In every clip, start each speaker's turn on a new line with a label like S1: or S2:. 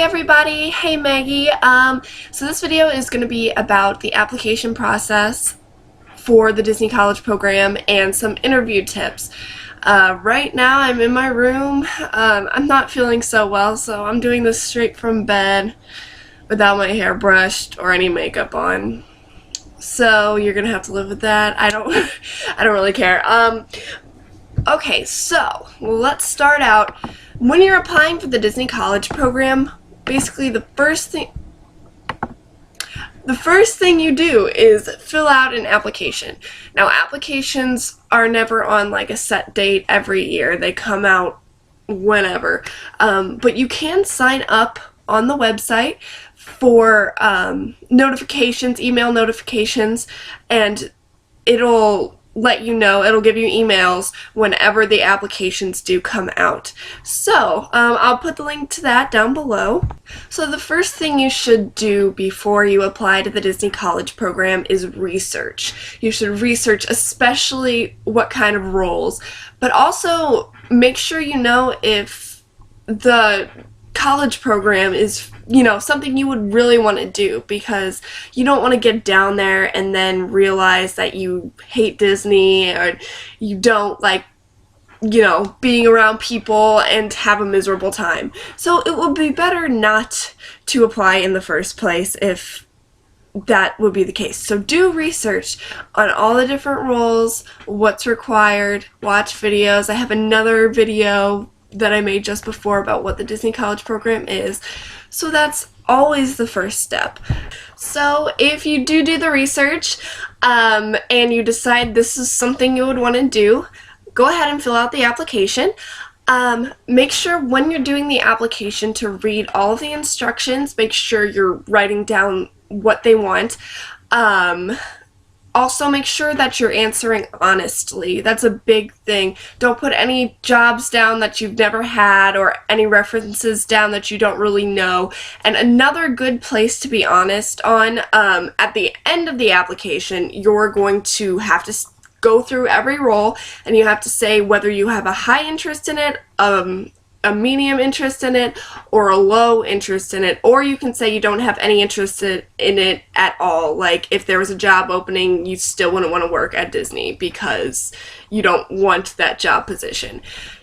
S1: everybody, hey Maggie. So this video is going to be about the application process for the Disney College program and some interview tips. Right now I'm in my room. I'm not feeling so well, so I'm doing this straight from bed without my hair brushed or any makeup on. So you're gonna have to live with that. I don't really care. Okay, so let's start out. When you're applying for the Disney College program, basically the first thing you do is fill out an application. Now, applications are never on like a set date every year. They come out whenever. But you can sign up on the website for notifications, email notifications, and it'll let you know, it'll give you emails whenever the applications do come out. So I'll put the link to that down below. So the first thing you should do before you apply to the Disney College program is research. You should research especially what kind of roles, but also make sure you know if the college program is, something you would really want to do, because you don't want to get down there and then realize that you hate Disney or you don't like, being around people and have a miserable time. So it would be better not to apply in the first place if that would be the case. So do research on all the different roles, what's required, watch videos. I have another video that I made just before about what the Disney College program is. So that's always the first step. So if you do the research and you decide this is something you would want to do, go ahead and fill out the application. Make sure when you're doing the application to read all of the instructions. Make sure you're writing down what they want. Also, make sure that you're answering honestly. That's a big thing. Don't put any jobs down that you've never had or any references down that you don't really know. And another good place to be honest on, at the end of the application, you're going to have to go through every role and you have to say whether you have a high interest in it, a medium interest in it, or a low interest in it, or you can say you don't have any interest in it at all. Like if there was a job opening, you still wouldn't want to work at Disney because you don't want that job position.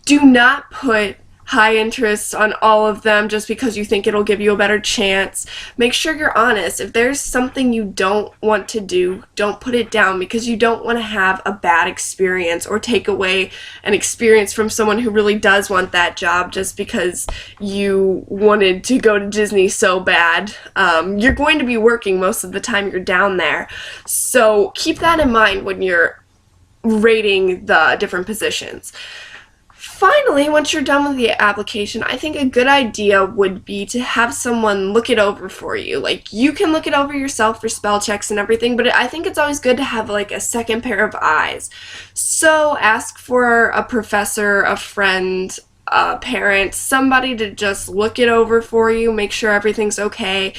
S1: Do not put high interest on all of them just because you think it'll give you a better chance. Make sure you're honest. If there's something you don't want to do, don't put it down, because you don't want to have a bad experience or take away an experience from someone who really does want that job just because you wanted to go to Disney so bad. You're going to be working most of the time you're down there. So keep that in mind when you're rating the different positions. Finally, once you're done with the application, I think a good idea would be to have someone look it over for you. Like, you can look it over yourself for spell checks and everything, but I think it's always good to have like a second pair of eyes. So ask for a professor, a friend, a parent, somebody to just look it over for you, make sure everything's okay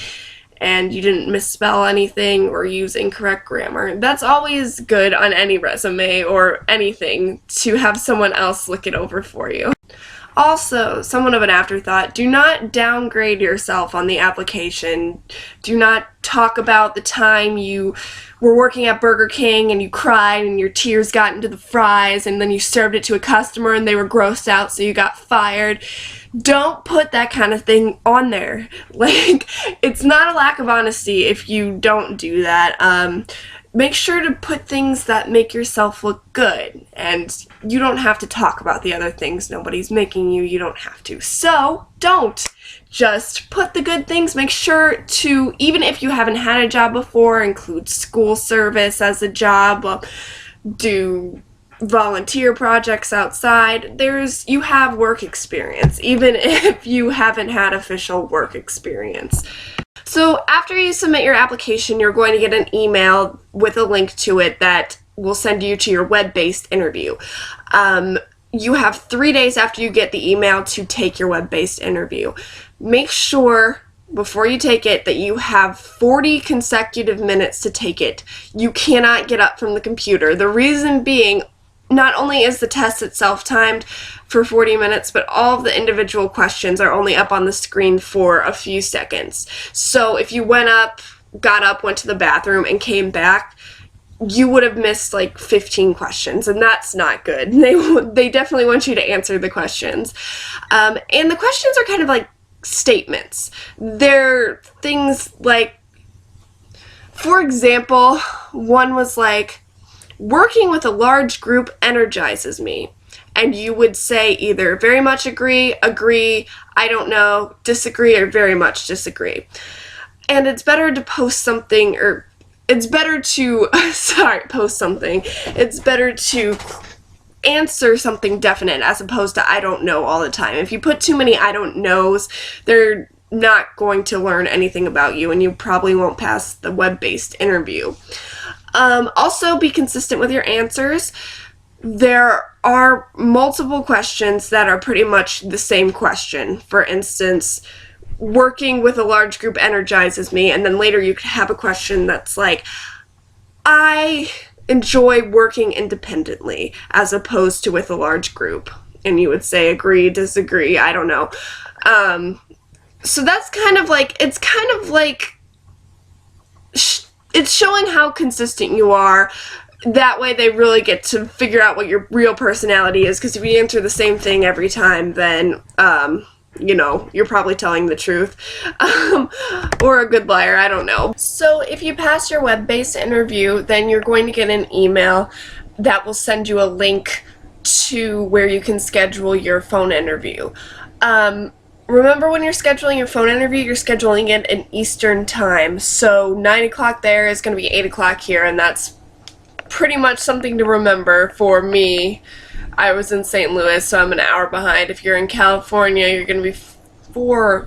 S1: and you didn't misspell anything or use incorrect grammar. That's always good on any resume or anything, to have someone else look it over for you. Also, somewhat of an afterthought, do not downgrade yourself on the application. Do not talk about the time you were working at Burger King and you cried and your tears got into the fries and then you served it to a customer and they were grossed out so you got fired. Don't put that kind of thing on there. Like, it's not a lack of honesty if you don't do that. Make sure to put things that make yourself look good, and you don't have to talk about the other things. Nobody's making you. You don't have to. So don't. Just put the good things. Make sure to, even if you haven't had a job before, include school service as a job. Do volunteer projects outside. You have work experience, even if you haven't had official work experience. So after you submit your application, you're going to get an email with a link to it that will send you to your web-based interview. You have 3 days after you get the email to take your web-based interview. Make sure before you take it that you have 40 consecutive minutes to take it. You cannot get up from the computer. The reason being, not only is the test itself timed for 40 minutes, but all of the individual questions are only up on the screen for a few seconds. So if you got up, went to the bathroom, and came back, you would have missed like 15 questions, and that's not good. They definitely want you to answer the questions. And the questions are kind of like statements. They're things like, for example, one was like, working with a large group energizes me. And you would say either very much agree, I don't know, disagree, or very much disagree. And it's better to post something, or it's better to, post something. It's better to answer something definite as opposed to I don't know all the time. If you put too many I don't knows, they're not going to learn anything about you, and you probably won't pass the web-based interview. Also, be consistent with your answers. There are multiple questions that are pretty much the same question. For instance, working with a large group energizes me, and then later you could have a question that's like, I enjoy working independently as opposed to with a large group. And you would say agree, disagree, I don't know. So that's kind of like, it's showing how consistent you are. That way they really get to figure out what your real personality is, because if you answer the same thing every time, then, you know, you're probably telling the truth. Or a good liar, I don't know. So if you pass your web-based interview, then you're going to get an email that will send you a link to where you can schedule your phone interview. Remember, when you're scheduling your phone interview, you're scheduling it in Eastern time. So 9 o'clock there is going to be 8 o'clock here, and that's pretty much something to remember for me. I was in St. Louis, so I'm an hour behind. If you're in California, you're going to be 4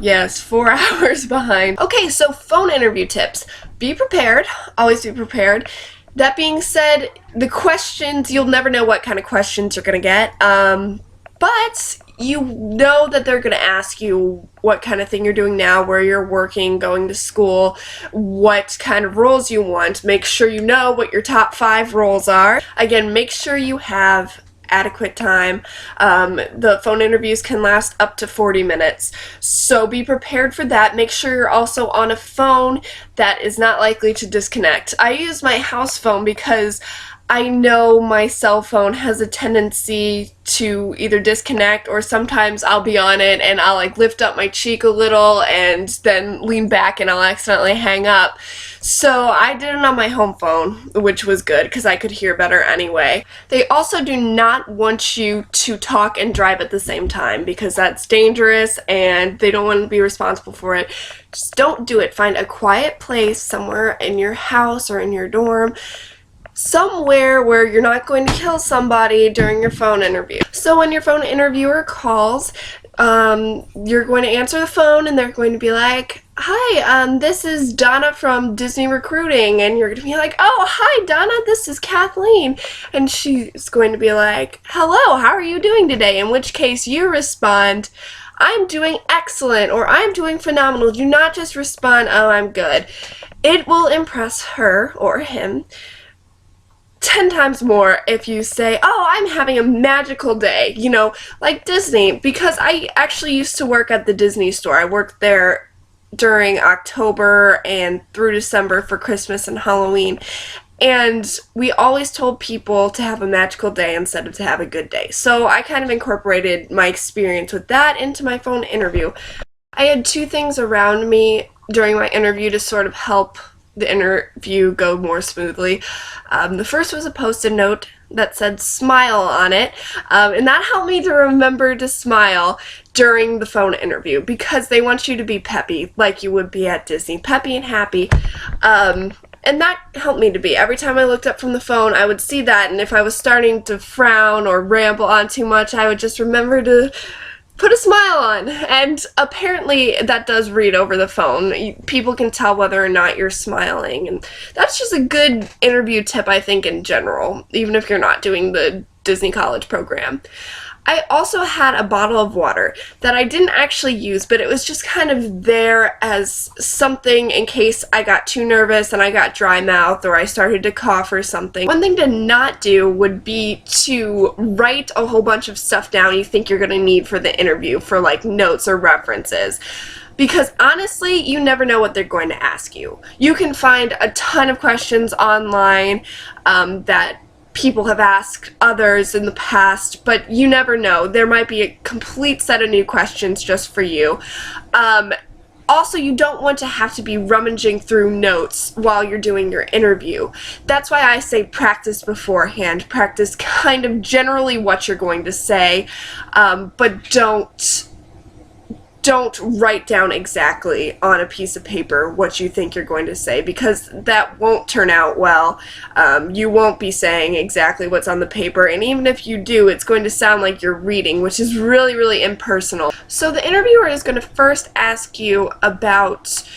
S1: hours behind. Okay, so phone interview tips. Be prepared. Always be prepared. That being said, the questions, you'll never know what kind of questions you're going to get. But you know that they're going to ask you what kind of thing you're doing now, where you're working, going to school, what kind of roles you want. Make sure you know what your top 5 roles are. Again, make sure you have adequate time. The phone interviews can last up to 40 minutes, so be prepared for that. Make sure you're also on a phone that is not likely to disconnect. I use my house phone because I know my cell phone has a tendency to either disconnect, or sometimes I'll be on it and I'll like lift up my cheek a little and then lean back and I'll accidentally hang up. So I did it on my home phone, which was good because I could hear better anyway. They also do not want you to talk and drive at the same time because that's dangerous and they don't want to be responsible for it. Just don't do it. Find a quiet place somewhere in your house or in your dorm, somewhere where you're not going to kill somebody during your phone interview. So when your phone interviewer calls, you're going to answer the phone and they're going to be like, hi, this is Donna from Disney Recruiting, and you're going to be like, oh, hi Donna, this is Kathleen, and she's going to be like, hello, how are you doing today? In which case you respond, I'm doing excellent, or I'm doing phenomenal. Do not just respond, oh, I'm good. It will impress her or him 10 times more if you say, oh, I'm having a magical day, you know, like Disney, because I actually used to work at the Disney store. I worked there during October and through December for Christmas and Halloween, and we always told people to have a magical day instead of to have a good day. So I kind of incorporated my experience with that into my phone interview. I had 2 things around me during my interview to sort of help the interview go more smoothly. The first was a post-it note that said smile on it, and that helped me to remember to smile during the phone interview because they want you to be peppy like you would be at Disney, peppy and happy. And that helped me to be. Every time I looked up from the phone, I would see that, and if I was starting to frown or ramble on too much, I would just remember to put a smile on, and apparently that does read over the phone. People can tell whether or not you're smiling, and that's just a good interview tip, I think, in general, even if you're not doing the Disney college program. I also had a bottle of water that I didn't actually use, but it was just kind of there as something in case I got too nervous and I got dry mouth or I started to cough or something. One thing to not do would be to write a whole bunch of stuff down you think you're going to need for the interview, for like notes or references. Because honestly, you never know what they're going to ask you. You can find a ton of questions online that people have asked others in the past, but you never know. There might be a complete set of new questions just for you. Also, you don't want to have to be rummaging through notes while you're doing your interview. That's why I say practice beforehand. Practice kind of generally what you're going to say, but don't write down exactly on a piece of paper what you think you're going to say, because that won't turn out well. You won't be saying exactly what's on the paper, and even if you do, it's going to sound like you're reading, which is really, really impersonal. So the interviewer is going to first ask you about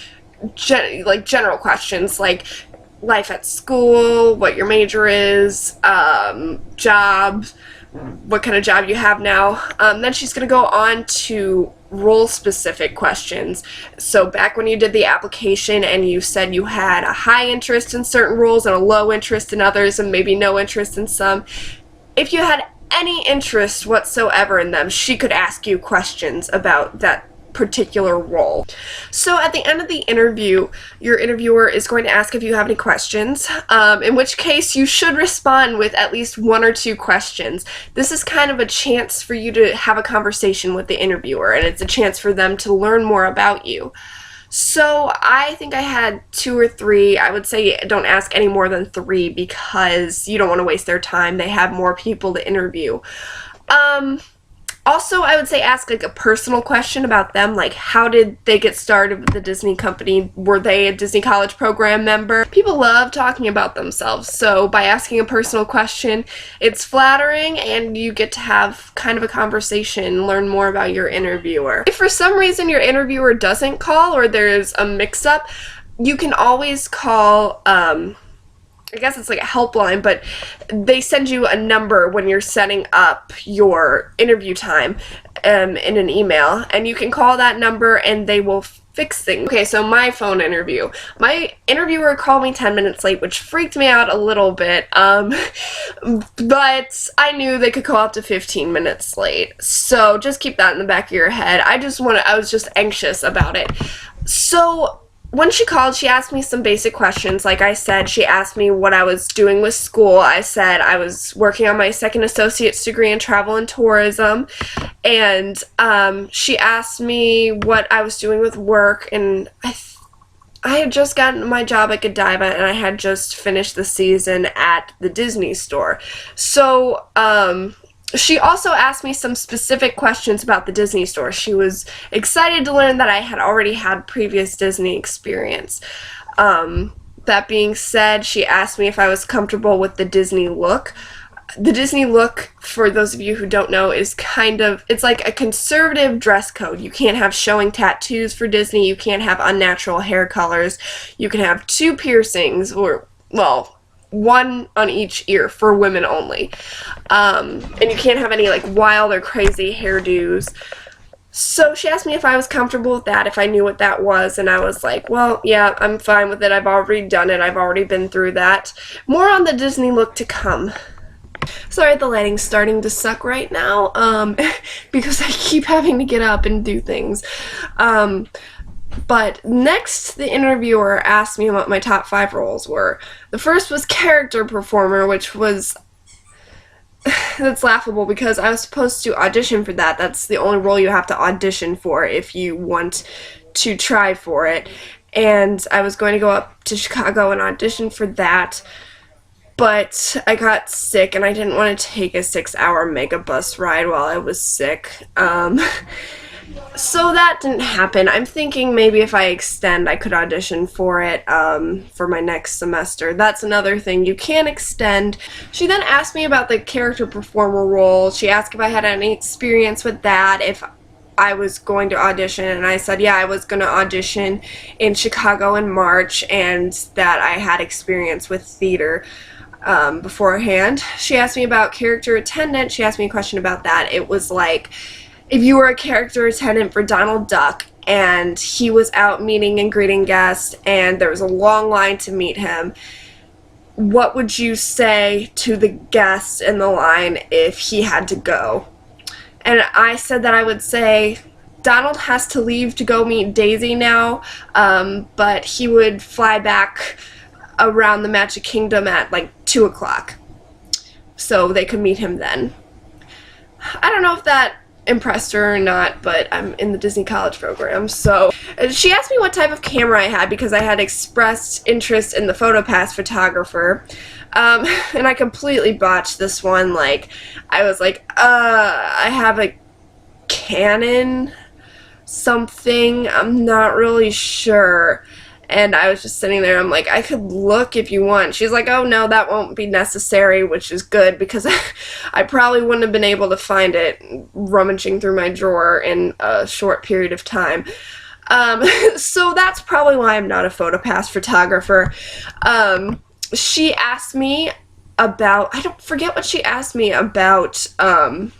S1: general questions like life at school, what your major is, jobs, what kind of job you have now. Then she's going to go on to role-specific questions. So back when you did the application and you said you had a high interest in certain roles and a low interest in others and maybe no interest in some, if you had any interest whatsoever in them, she could ask you questions about that particular role. So at the end of the interview, your interviewer is going to ask if you have any questions, in which case you should respond with at least 1 or 2 questions. This is kind of a chance for you to have a conversation with the interviewer, and it's a chance for them to learn more about you. So I think I had 2 or 3. I would say don't ask any more than 3 because you don't want to waste their time. They have more people to interview. Also, I would say ask like a personal question about them, like how did they get started with the Disney company? Were they a Disney College program member? People love talking about themselves, so by asking a personal question, it's flattering and you get to have kind of a conversation, learn more about your interviewer. If for some reason your interviewer doesn't call or there's a mix-up, you can always call, I guess it's like a helpline, but they send you a number when you're setting up your interview time in an email, and you can call that number and they will fix things. Okay, so my phone interview. My interviewer called me 10 minutes late, which freaked me out a little bit, but I knew they could call up to 15 minutes late, so just keep that in the back of your head. I was just anxious about it. So when she called, she asked me some basic questions. Like I said, she asked me what I was doing with school. I said I was working on my second associate's degree in travel and tourism. And she asked me what I was doing with work. And I had just gotten my job at Godiva, and I had just finished the season at the Disney store. So she also asked me some specific questions about the Disney store. She was excited to learn that I had already had previous Disney experience. That being said, she asked me if I was comfortable with the Disney look. The Disney look, for those of you who don't know, is it's like a conservative dress code. You can't have showing tattoos for Disney. You can't have unnatural hair colors. You can have 2 piercings, or, well, 1 on each ear for women only. And you can't have any like wild or crazy hairdos. So she asked me if I was comfortable with that, if I knew what that was, and I was like, well, yeah, I'm fine with it. I've already done it. I've already been through that. More on the Disney look to come. Sorry, the lighting's starting to suck right now, because I keep having to get up and do things. But next, the interviewer asked me what my top 5 roles were. The first was character performer, which was, that's laughable because I was supposed to audition for that. That's the only role you have to audition for if you want to try for it. And I was going to go up to Chicago and audition for that, but I got sick and I didn't want to take a 6-hour mega bus ride while I was sick. So that didn't happen. I'm thinking maybe if I extend, I could audition for it for my next semester. That's another thing. You can extend. She then asked me about the character performer role. She asked if I had any experience with that, if I was going to audition, and I said, yeah, I was going to audition in Chicago in March, and that I had experience with theater. beforehand. She asked me about character attendant. She asked me a question about that. It was like, if you were a character attendant for Donald Duck and he was out meeting and greeting guests and there was a long line to meet him, what would you say to the guest in the line if he had to go? And I said that I would say, Donald has to leave to go meet Daisy now, but he would fly back around the Magic Kingdom at like 2 o'clock, so they could meet him then. I don't know if that impressed her or not, but I'm in the Disney College program. So she asked me what type of camera I had because I had expressed interest in the PhotoPass photographer, and I completely botched this one. Like, I was like, I have a Canon something, I'm not really sure. And I was just sitting there, I'm like, I could look if you want. She's like, oh no, that won't be necessary, which is good because I probably wouldn't have been able to find it rummaging through my drawer in a short period of time. So that's probably why I'm not a PhotoPass photographer. She asked me about, I don't forget what she asked me about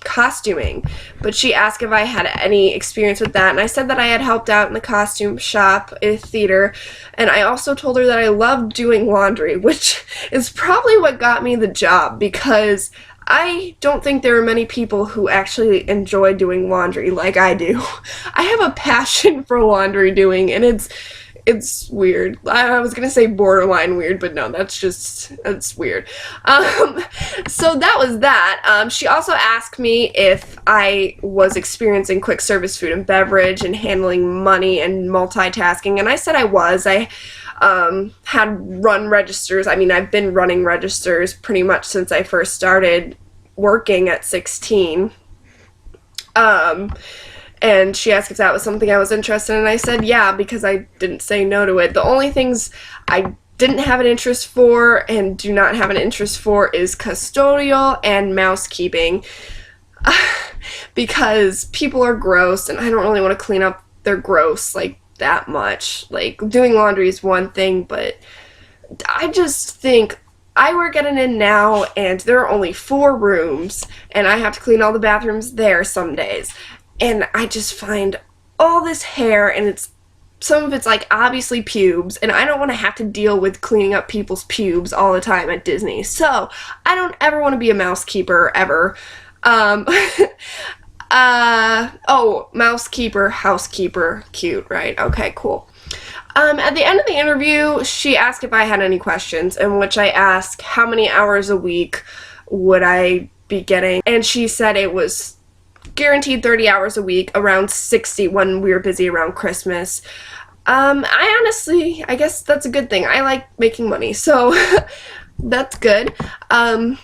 S1: costuming, but she asked if I had any experience with that, and I said that I had helped out in the costume shop at theater, and I also told her that I loved doing laundry, which is probably what got me the job, because I don't think there are many people who actually enjoy doing laundry like I do. I have a passion for laundry doing, and it's weird. I was gonna say borderline weird, but no, that's weird. So that was that. She also asked me if I was experiencing quick service food and beverage and handling money and multitasking, and I said I was. I had run registers. I mean, I've been running registers pretty much since I first started working at 16. And she asked if that was something I was interested in, and I said yeah, because I didn't say no to it. The only things I didn't have an interest for and do not have an interest for is custodial and mousekeeping, because people are gross, and I don't really want to clean up their gross like that much. Like, doing laundry is one thing, but I just think, I work at an inn now, and there are only 4 rooms, and I have to clean all the bathrooms there some days. And I just find all this hair, and some of it's like obviously pubes, and I don't want to have to deal with cleaning up people's pubes all the time at Disney. So I don't ever want to be a mousekeeper ever. Oh, mousekeeper, housekeeper, cute, right? Okay, cool. At the end of the interview, she asked if I had any questions, in which I asked how many hours a week would I be getting, and she said it was guaranteed 30 hours a week, around 60 when we were busy around Christmas. I honestly, I guess that's a good thing. I like making money, so that's good. I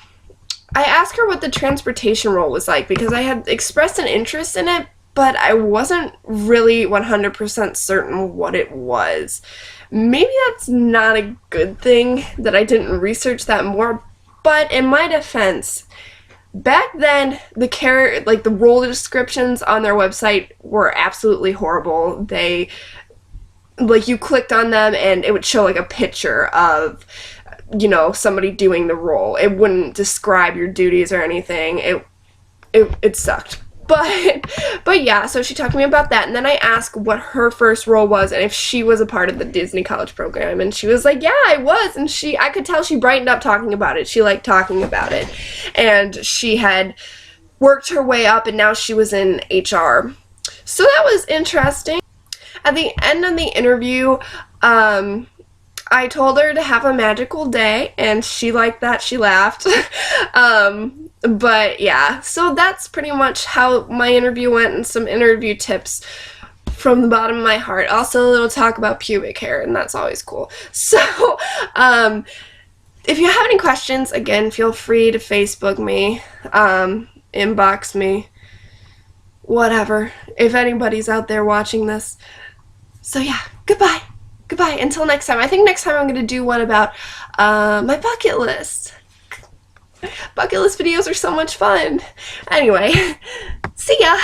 S1: asked her what the transportation role was like, because I had expressed an interest in it, but I wasn't really 100% certain what it was. Maybe that's not a good thing that I didn't research that more, but in my defense, back then, the role descriptions on their website were absolutely horrible. They, like, you clicked on them and it would show like a picture of, you know, somebody doing the role. It wouldn't describe your duties or anything. It sucked. But yeah, so she talked to me about that, and then I asked what her first role was and if she was a part of the Disney College program, and she was like, yeah, I was, and I could tell she brightened up talking about it. She liked talking about it, and she had worked her way up, and now she was in HR. So that was interesting. At the end of the interview, I told her to have a magical day, and she liked that. She laughed. But yeah, so that's pretty much how my interview went, and some interview tips from the bottom of my heart. Also a little talk about pubic hair, and that's always cool. So, if you have any questions, again, feel free to Facebook me, inbox me, whatever, if anybody's out there watching this. So yeah, goodbye. Goodbye, until next time. I think next time I'm going to do one about my bucket list. Bucket list videos are so much fun. Anyway, see ya!